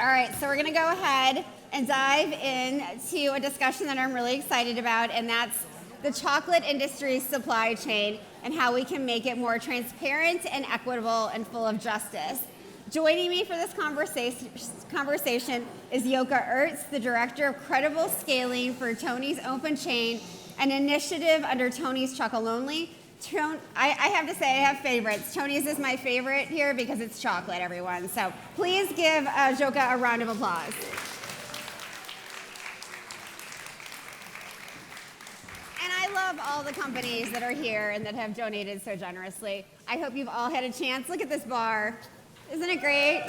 All right, so we're going to go ahead and dive into a discussion that I'm really excited about, and that's the chocolate industry's supply chain and how we can make it more transparent and equitable and full of justice. Joining me for this conversation is Yoka Aerts, the Director of Credible Scaling for Tony's Open Chain, an initiative under Tony's Chocolonely. I have to say, I have favorites. Tony's is my favorite here because it's chocolate, everyone. So please give Yoka a round of applause. And I love all the companies that are here and that have donated so generously. I hope you've all had a chance. Look at this bar. Isn't it great?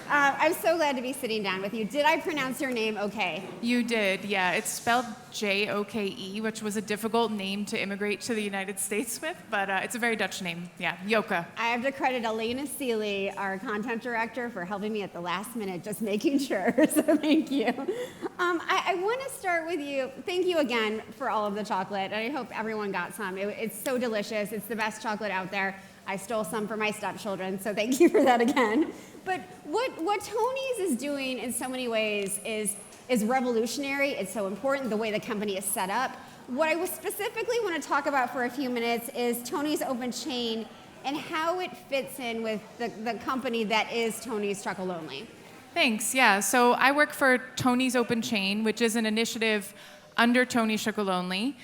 I'm so glad to be sitting down with you. Did I pronounce your name okay? You did, yeah. It's spelled Joke, which was a difficult name to immigrate to the United States with, but it's a very Dutch name. Yeah, Yoka. I have to credit Elena Seeley, our content director, for helping me at the last minute, just making sure, so thank you. I want to start with you. Thank you again for all of the chocolate. I hope everyone got some. It's so delicious. It's the best chocolate out there. I stole some for my stepchildren, so thank you for that again. But what Tony's is doing in so many ways is revolutionary. It's so important, the way the company is set up. What I specifically want to talk about for a few minutes is Tony's Open Chain and how it fits in with the company that is Tony's Chocolonely. Thanks, yeah. So I work for Tony's Open Chain, which is an initiative under Tony's Chocolonely.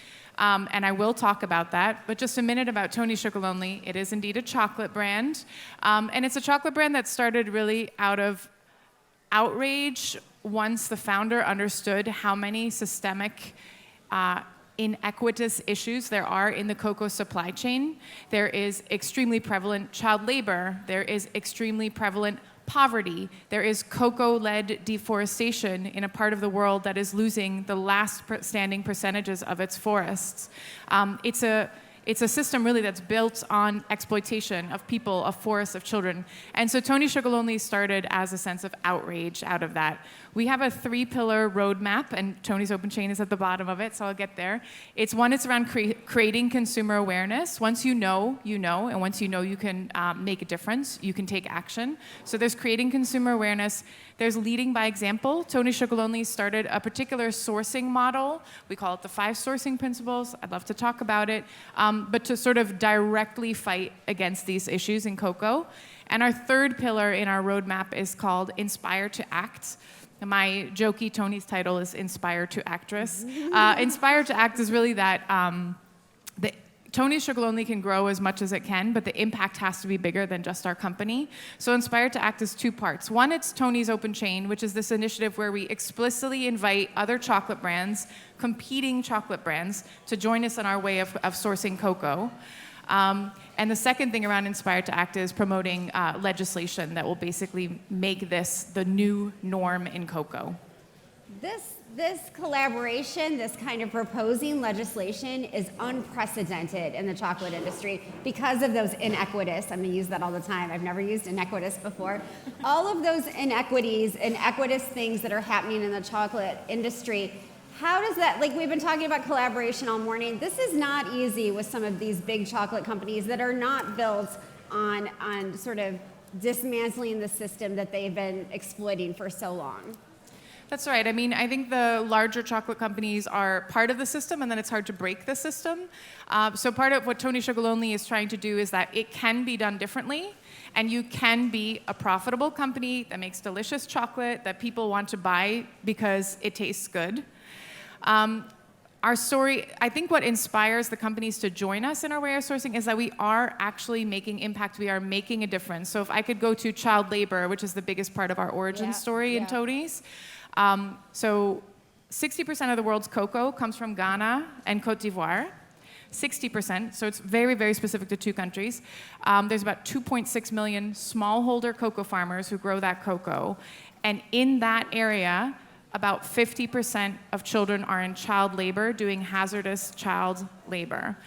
And I will talk about that, but just a minute about Tony's Chocolonely. It is indeed a chocolate brand, and it's a chocolate brand that started really out of outrage once the founder understood how many systemic inequitous issues there are in the cocoa supply chain. There is extremely prevalent child labor. There is extremely prevalent poverty. There is cocoa-led deforestation in a part of the world that is losing the last standing percentages of its forests. It's a system really that's built on exploitation of people, of forests, of children. And so Tony's Chocolonely started as a sense of outrage out of that. We have a 3-pillar roadmap, and Tony's Open Chain is at the bottom of it, so I'll get there. It's around creating consumer awareness. Once you know, and once you know you can make a difference, you can take action. So there's creating consumer awareness. There's leading by example. Tony's Chocolonely started a particular sourcing model. We call it the 5 sourcing principles. I'd love to talk about it, but to sort of directly fight against these issues in cocoa. And our 3rd pillar in our roadmap is called Inspire to Act. My jokey Tony's title is Inspire to Actress. Inspire to Act is really that Tony's Chocolonely can grow as much as it can, but the impact has to be bigger than just our company. So Inspire to Act is 2 parts. One, it's Tony's Open Chain, which is this initiative where we explicitly invite other chocolate brands, competing chocolate brands, to join us in our way of sourcing cocoa. And the second thing around Inspire to Act is promoting legislation that will basically make this the new norm in cocoa. This collaboration, this kind of proposing legislation is unprecedented in the chocolate industry because of those inequities. I'm going to use that all the time. I've never used inequities before. All of those inequities things that are happening in the chocolate industry, how does that, like we've been talking about collaboration all morning, this is not easy with some of these big chocolate companies that are not built on sort of dismantling the system that they've been exploiting for so long. That's right. I mean, I think the larger chocolate companies are part of the system, and then it's hard to break the system. So part of what Tony's Chocolonely is trying to do is that it can be done differently, and you can be a profitable company that makes delicious chocolate that people want to buy because it tastes good. Our story, I think what inspires the companies to join us in our way of sourcing is that we are actually making impact. We are making a difference. So if I could go to child labor, which is the biggest part of our origin story in Tony's. So 60% of the world's cocoa comes from Ghana and Cote d'Ivoire. 60%, so it's very, very specific to 2 countries. There's about 2.6 million smallholder cocoa farmers who grow that cocoa. And in that area, about 50% of children are in child labor, doing hazardous child labor.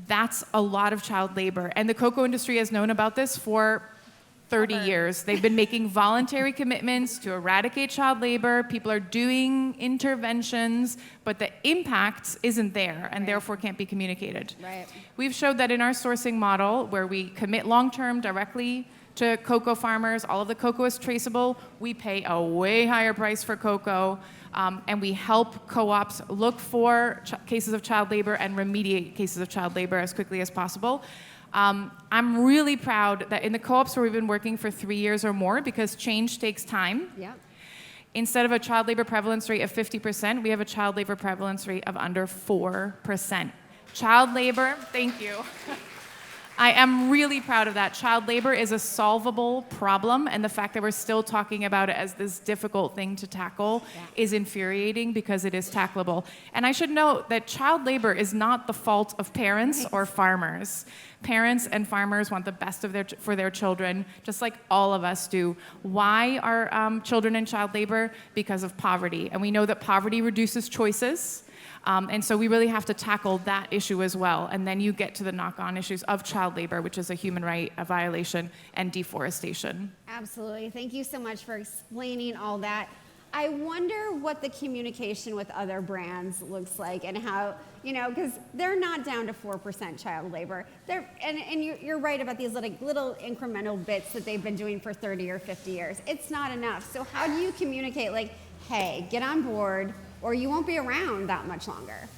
That's a lot of child labor. And the cocoa industry has known about this for 30 years. They've been making voluntary commitments to eradicate child labor. People are doing interventions, but the impact isn't there and therefore can't be communicated. Right. We've showed that in our sourcing model, where we commit long-term directly to cocoa farmers. All of the cocoa is traceable. We pay a way higher price for cocoa, and we help co-ops look for cases of child labor and remediate cases of child labor as quickly as possible. I'm really proud that in the co-ops where we've been working for 3 years or more, because change takes time, Yep. instead of a child labor prevalence rate of 50%, we have a child labor prevalence rate of under 4%. Child labor, thank you. I am really proud of that. Child labor is a solvable problem, and the fact that we're still talking about it as this difficult thing to tackle is infuriating because it is tackleable. And I should note that child labor is not the fault of parents or farmers. Parents and farmers want the best for their children, just like all of us do. Why are children in child labor? Because of poverty. And we know that poverty reduces choices. And so we really have to tackle that issue as well. And then you get to the knock-on issues of child labor, which is a human right, a violation, and deforestation. Absolutely. Thank you so much for explaining all that. I wonder what the communication with other brands looks like and how, because they're not down to 4% child labor. And you're right about these little incremental bits that they've been doing for 30 or 50 years. It's not enough. So how do you communicate, hey, get on board, or you won't be around that much longer?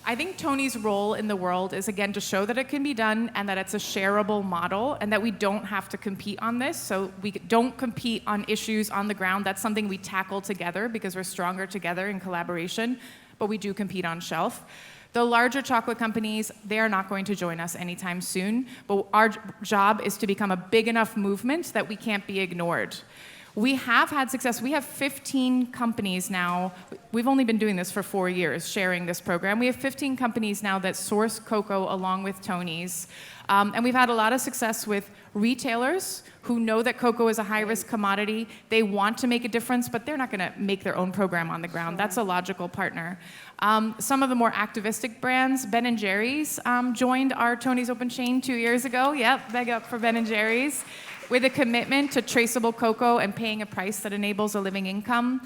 I think Tony's role in the world is, again, to show that it can be done and that it's a shareable model and that we don't have to compete on this. So we don't compete on issues on the ground. That's something we tackle together because we're stronger together in collaboration, but we do compete on shelf. The larger chocolate companies, they are not going to join us anytime soon, but our job is to become a big enough movement that we can't be ignored. We have had success. We have 15 companies now. We've only been doing this for 4 years, sharing this program. We have 15 companies now that source cocoa along with Tony's. And we've had a lot of success with retailers who know that cocoa is a high-risk commodity. They want to make a difference, but they're not going to make their own program on the ground. Sure. That's a logical partner. Some of the more activistic brands, Ben & Jerry's joined our Tony's Open chain 2 years ago. Yep, big up for Ben & Jerry's. With a commitment to traceable cocoa and paying a price that enables a living income.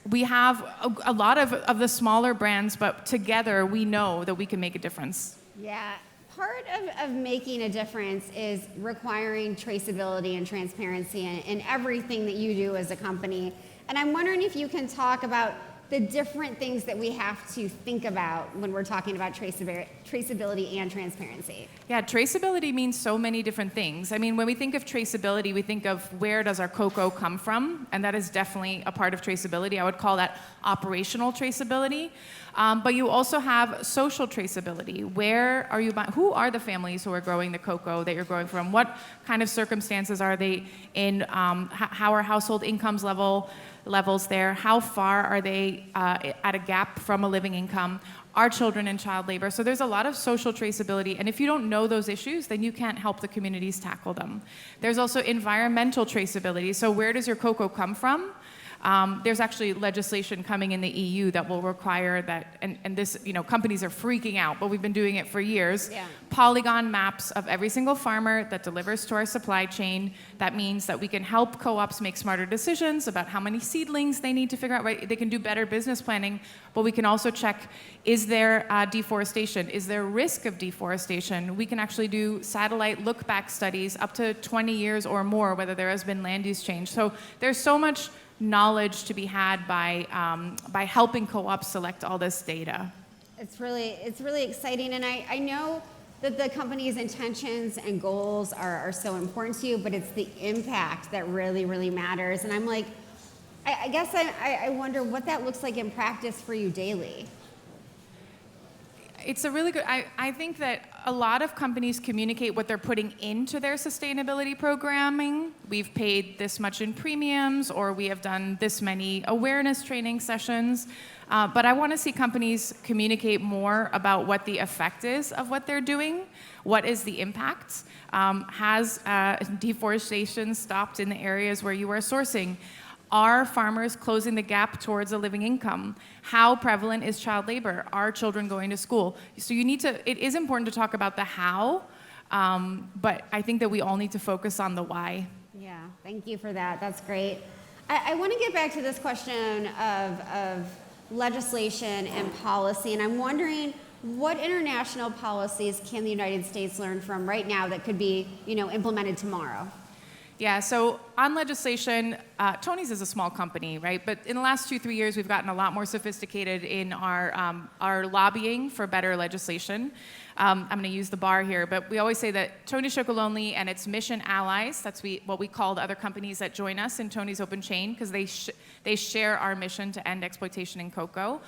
We have a lot of the smaller brands, but together we know that we can make a difference. Yeah, part of making a difference is requiring traceability and transparency in everything that you do as a company. And I'm wondering if you can talk about the different things that we have to think about when we're talking about traceability and transparency. Yeah, traceability means so many different things. I mean, when we think of traceability, we think of where does our cocoa come from, and that is definitely a part of traceability. I would call that operational traceability. But you also have social traceability. Where are you buying? Who are the families who are growing the cocoa that you're growing from? What kind of circumstances are they in? How are household incomes levels there? How far are they at a gap from a living income? Are children in child labor? So there's a lot of social traceability, and if you don't know those issues, then you can't help the communities tackle them. There's also environmental traceability. So where does your cocoa come from? There's actually legislation coming in the EU that will require that, and this, companies are freaking out, but we've been doing it for years. Yeah. Polygon maps of every single farmer that delivers to our supply chain. That means that we can help co-ops make smarter decisions about how many seedlings they need to figure out, right? They can do better business planning, but we can also check, is there deforestation? Is there risk of deforestation? We can actually do satellite look-back studies up to 20 years or more, whether there has been land use change. So there's so much knowledge to be had by helping co-ops select all this data. It's really exciting, and I know that the company's intentions and goals are so important to you, but it's the impact that really, really matters. And I'm like, I guess I wonder what that looks like in practice for you daily. It's a really good, I think that a lot of companies communicate what they're putting into their sustainability programming. We've paid this much in premiums, or we have done this many awareness training sessions. But I want to see companies communicate more about what the effect is of what they're doing. What is the impact? Has deforestation stopped in the areas where you are sourcing? Are farmers closing the gap towards a living income? How prevalent is child labor? Are children going to school? So it is important to talk about the how, but I think that we all need to focus on the why. Yeah, thank you for that. That's great. I want to get back to this question of legislation and policy, and I'm wondering what international policies can the United States learn from right now that could be, implemented tomorrow? Yeah, so on legislation, Tony's is a small company, right? But in the last 2-3 years, we've gotten a lot more sophisticated in our lobbying for better legislation. I'm going to use the bar here, but we always say that Tony's Chocolonely and its mission allies, that's what we call the other companies that join us in Tony's Open Chain, because they share our mission to end exploitation in cocoa.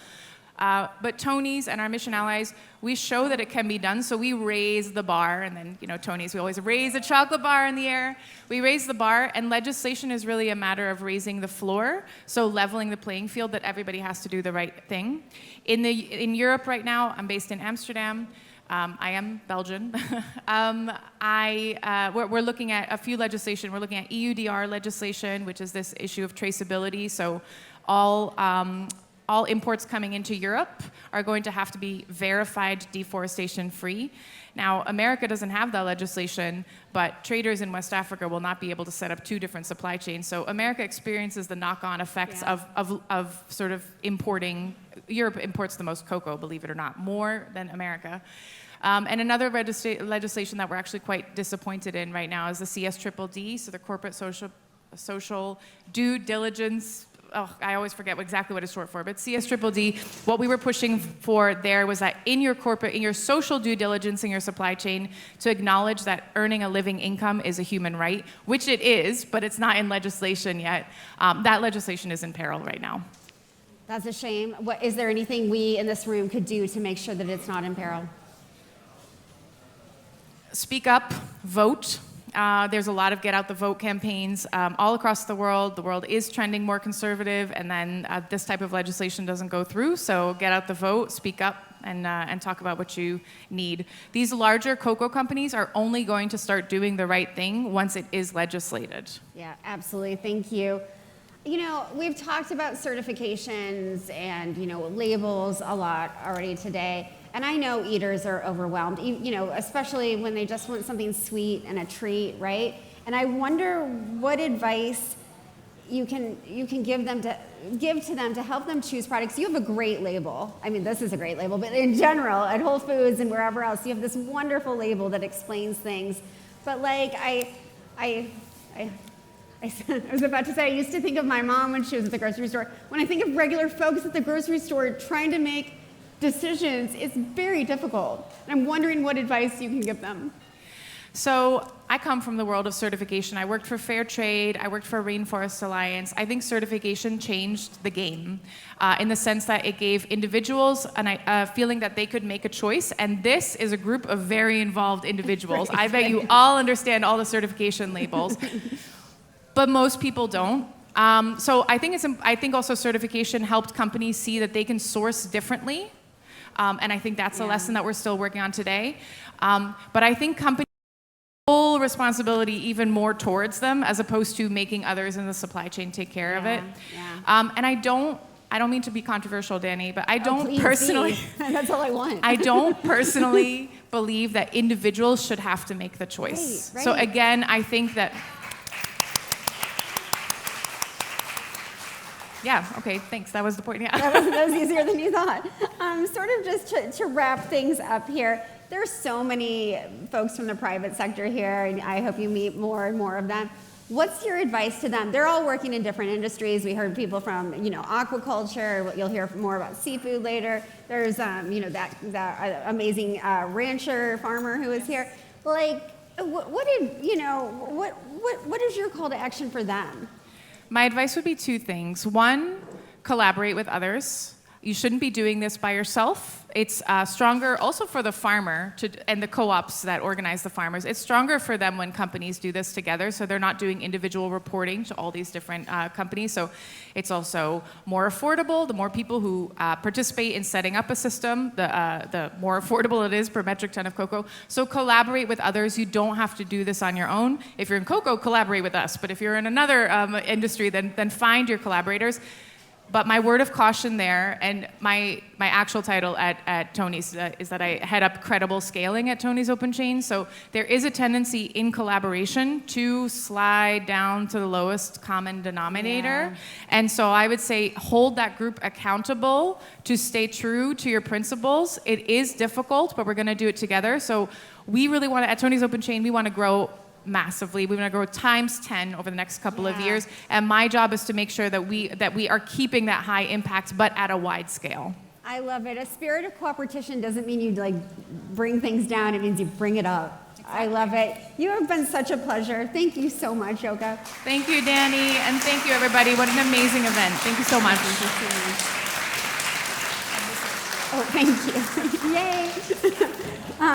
But Tony's and our mission allies, we show that it can be done, so we raise the bar, and then, Tony's, we always raise a chocolate bar in the air. We raise the bar, and legislation is really a matter of raising the floor, so leveling the playing field that everybody has to do the right thing. In Europe right now, I'm based in Amsterdam. I am Belgian. We're looking at a few legislation. We're looking at EUDR legislation, which is this issue of traceability, so all imports coming into Europe are going to have to be verified deforestation-free. Now, America doesn't have that legislation, but traders in West Africa will not be able to set up 2 different supply chains. So America experiences the knock-on effects of sort of importing. Europe imports the most cocoa, believe it or not, more than America. And another legislation that we're actually quite disappointed in right now is the CSDDD, so the Corporate Social Due Diligence. I always forget exactly what it's short for, but CSDDD, what we were pushing for there was that in your social due diligence in your supply chain, to acknowledge that earning a living income is a human right, which it is, but it's not in legislation yet. That legislation is in peril right now. That's a shame. Is there anything we in this room could do to make sure that it's not in peril? Speak up, vote. There's a lot of get out the vote campaigns all across the world. The world is trending more conservative, and then this type of legislation doesn't go through. So get out the vote, speak up, and talk about what you need. These larger cocoa companies are only going to start doing the right thing once it is legislated. Yeah, absolutely. Thank you. We've talked about certifications and, labels a lot already today. And I know eaters are overwhelmed, especially when they just want something sweet and a treat, right? And I wonder what advice you can give to them to help them choose products. You have a great label. I mean, this is a great label, but in general, at Whole Foods and wherever else, you have this wonderful label that explains things. But I was about to say, I used to think of my mom when she was at the grocery store. When I think of regular folks at the grocery store trying to make decisions, it's very difficult. And I'm wondering what advice you can give them. So I come from the world of certification. I worked for Fair Trade. I worked for Rainforest Alliance. I think certification changed the game in the sense that it gave individuals a feeling that they could make a choice. And this is a group of very involved individuals. I bet you all understand all the certification labels, but most people don't. So I think also certification helped companies see that they can source differently. And I think that's a lesson that we're still working on today. But I think companies full responsibility even more towards them as opposed to making others in the supply chain take care of it. Yeah. And I don't mean to be controversial, Danny, but I don't personally. That's all I want. I don't personally believe that individuals should have to make the choice. Right. So again, I think that. Yeah, okay, thanks. That was the point. Yeah. That was easier than you thought. Sort of just to wrap things up here, there's so many folks from the private sector here, and I hope you meet more and more of them. What's your advice to them? They're all working in different industries. We heard people from, aquaculture. You'll hear more about seafood later. There's, that amazing rancher farmer who is here. What is your call to action for them? My advice would be 2 things. 1, collaborate with others. You shouldn't be doing this by yourself. It's stronger also for the farmer and the co-ops that organize the farmers. It's stronger for them when companies do this together, so they're not doing individual reporting to all these different companies. So it's also more affordable. The more people who participate in setting up a system, the more affordable it is per metric ton of cocoa. So collaborate with others. You don't have to do this on your own. If you're in cocoa, collaborate with us. But if you're in another industry, then find your collaborators. But my word of caution there, and my actual title at Tony's is that I head up credible scaling at Tony's Open Chain. So there is a tendency in collaboration to slide down to the lowest common denominator. Yeah. And so I would say hold that group accountable to stay true to your principles. It is difficult, but we're going to do it together. So we really want to, at Tony's Open Chain, we want to grow massively. We want to grow times 10 over the next couple of years. And my job is to make sure that we are keeping that high impact, but at a wide scale. I love it. A spirit of cooperation doesn't mean you like bring things down. It means you bring it up. Exactly. I love it. You have been such a pleasure. Thank you so much, Yoga. Thank you, Danny. And thank you, everybody. What an amazing event. Thank you so much. Thank you so much. Oh, thank you. Yay.